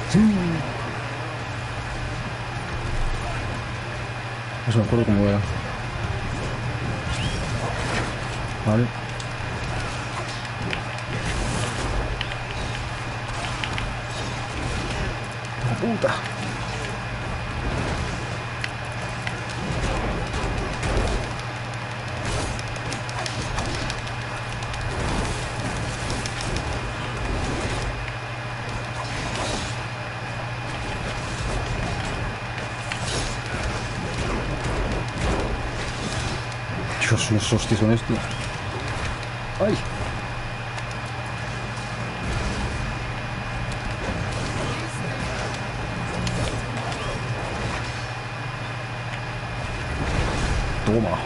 Sí. No se me acuerdo cómo era. Vale. ¡Oh, puta! Dios, unos hostias con esto. ¡Ay! Toma.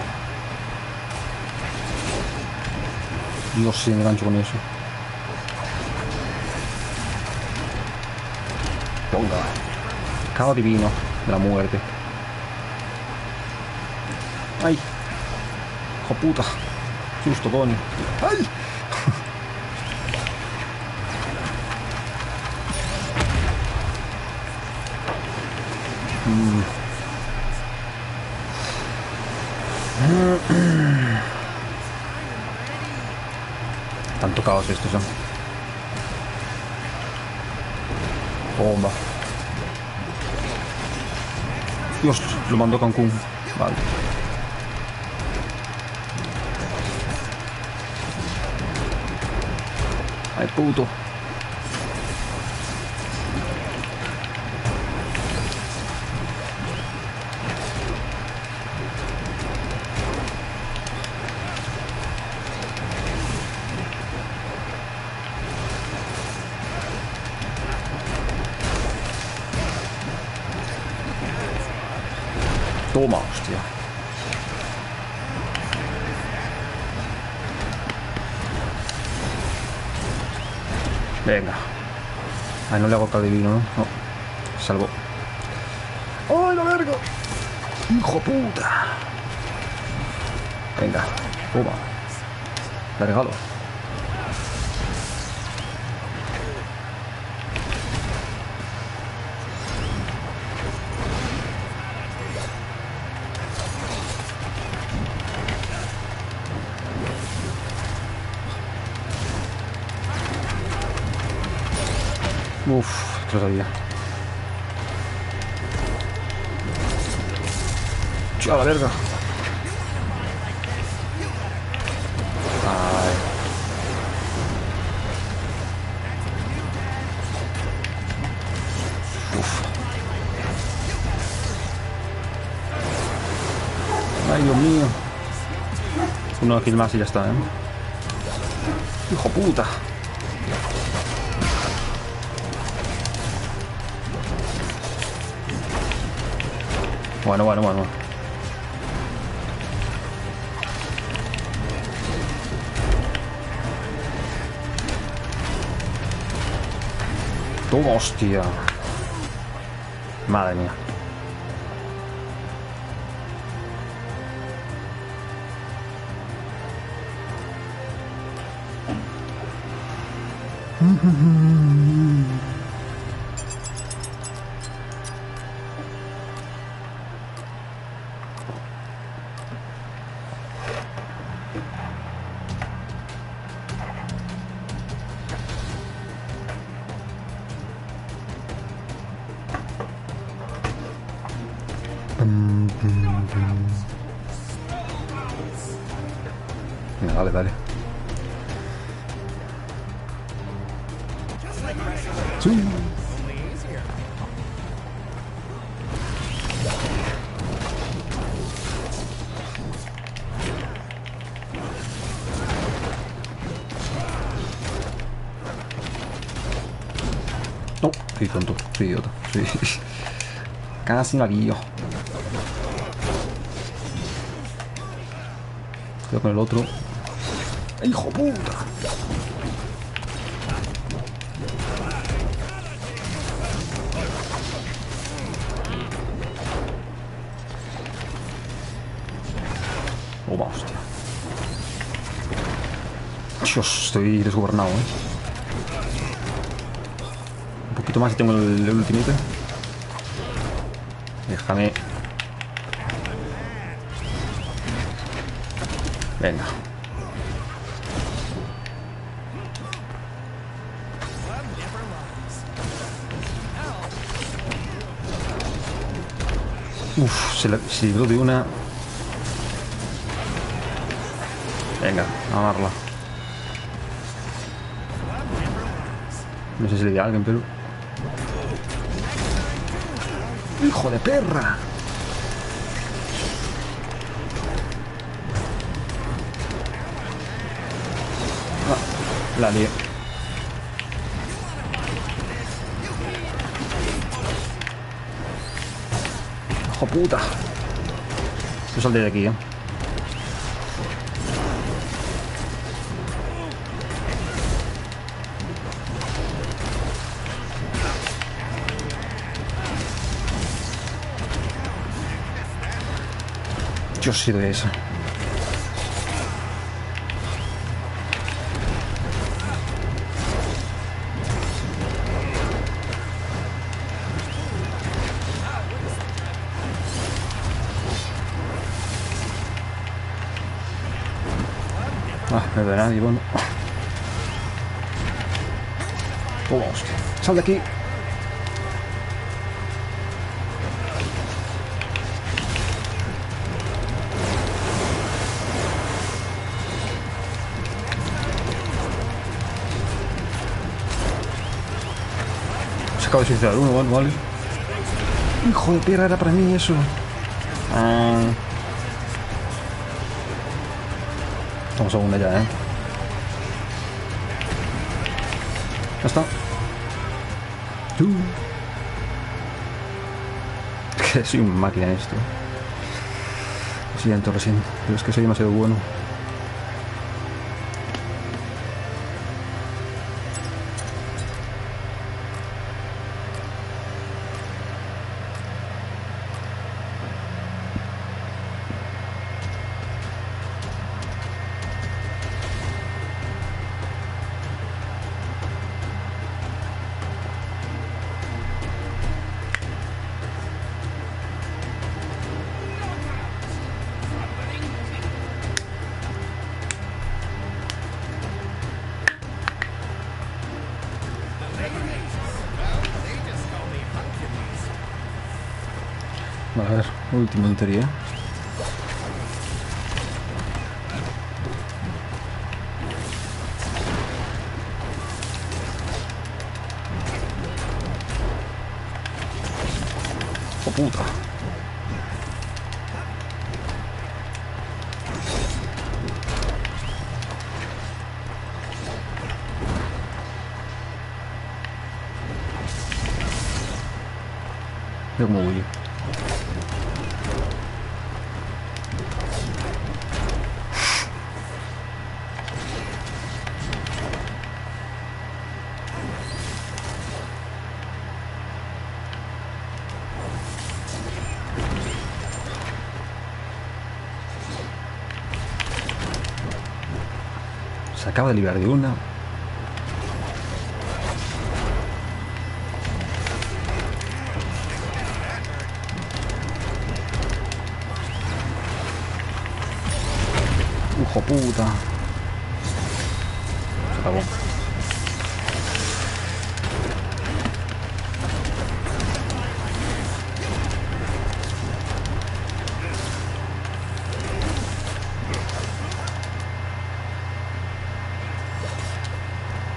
Dios, si me engancho con eso. Ponga. Cabo divino de la muerte. ¡Ay! ¡Hijo puta! Susto, Tony. ¡Ay! Tanto caos estos, ¿eh? Bomba. Dios, lo mandó Cancún. Vale. Ay, puto. Toma, hostia. Venga. Ay, no le hago acá divino, ¿no? No. Salvo. ¡Ay, la verga! ¡Hijo puta! Venga. Toma. Le regalo. Uf, te lo sabía. ¡Chao, la verga! Ay. Uf. Ay, Dios mío. Uno kill más y ya está, ¿eh? ¡Hijo puta! Bueno. Toma, hostia. Madre mía. Venga, dale. Sí. No, qué tonto, soy idiota. Sí. Casi la guillo. Cuidado con el otro. ¡Hijo puta! Oh, hostia. Dios, estoy desgobernado, poquito más y tengo el ultimate. Déjame. Venga. Uf, se libró de una. Venga, a amarla. No sé si le di a alguien, pero... ¡Hijo de perra! Ah, la lié. ¡Hijo puta! Yo saldré de aquí, ¿eh? Yo sí de eso. Ah, no veo a nadie, bueno. Oh, hostia. ¡Sal de aquí! Se acaba de suicidar uno, bueno, vale. Hijo de perra, era para mí eso. Ah. Estamos a una ya, ¿eh? Ya está. Que soy una máquina en esto. Lo siento, pero es que soy demasiado bueno. A ver, último en teoría. ¡Oh, puta! Mira cómo voy. Se acaba de librar de una. ¡Hijo puta! Se acabó.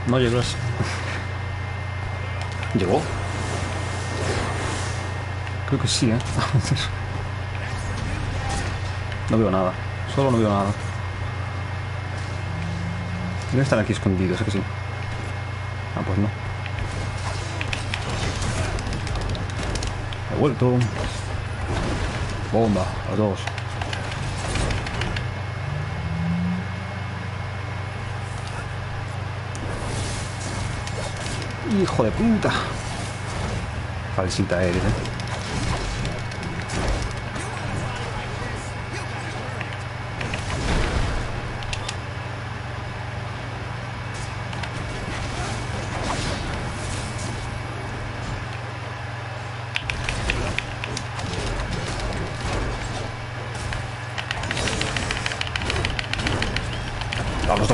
No llegas. ¿Llegó? Creo que sí, ¿eh? No veo nada. Solo no veo nada. Debe estar aquí escondido, sé que sí. Ah, pues no. He vuelto. Bomba, a dos. Hijo de puta. Falsita eres,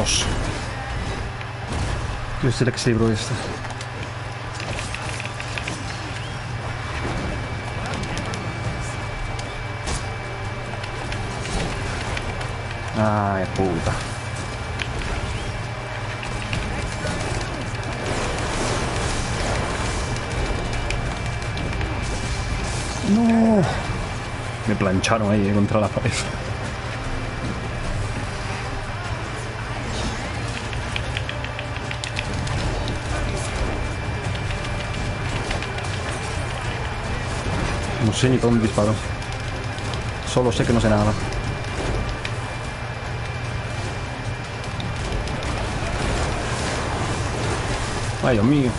Dos. Just el equilibrio este. Ay, puta. No. Me plancharon ahí contra la pared. No sé ni por dónde disparo. Solo sé que no sé nada. Ay, Dios mío.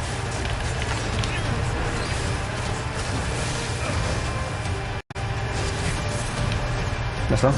Ya está.